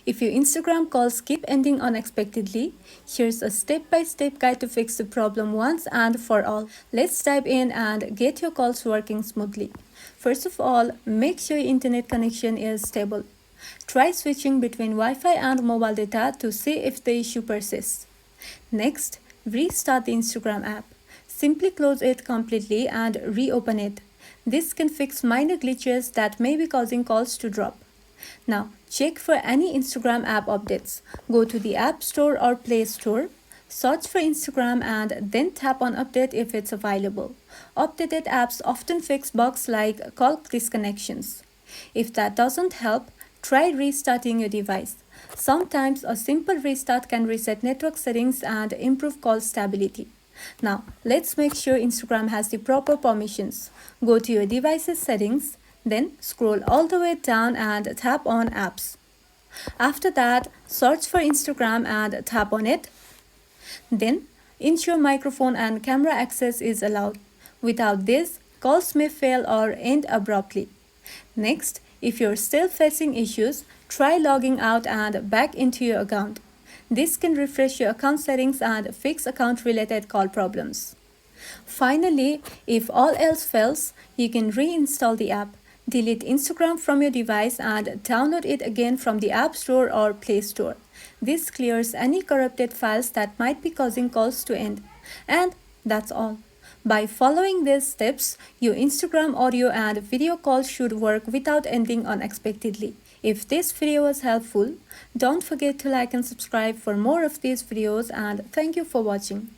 If your Instagram calls keep ending unexpectedly, here's a step-by-step guide to fix the problem once and for all. Let's dive in and get your calls working smoothly. First of all, make sure your internet connection is stable. Try switching between Wi-Fi and mobile data to see if the issue persists. Next, restart the Instagram app. Simply close it completely and reopen it. This can fix minor glitches that may be causing calls to drop. Now, check for any Instagram app updates. Go to the App Store or Play Store, search for Instagram and then tap on Update if it's available. Updated apps often fix bugs like call disconnections. If that doesn't help, try restarting your device. Sometimes a simple restart can reset network settings and improve call stability. Now, let's make sure Instagram has the proper permissions. Go to your device's settings, then scroll all the way down and tap on Apps. After that, search for Instagram and tap on it. Then, ensure microphone and camera access is allowed. Without this, calls may fail or end abruptly. Next, if you're still facing issues, try logging out and back into your account. This can refresh your account settings and fix account-related call problems. Finally, if all else fails, you can reinstall the app, delete Instagram from your device and download it again from the App Store or Play Store. This clears any corrupted files that might be causing calls to end. And that's all. By following these steps, your Instagram audio and video calls should work without ending unexpectedly. If this video was helpful, don't forget to like and subscribe for more of these videos, and thank you for watching.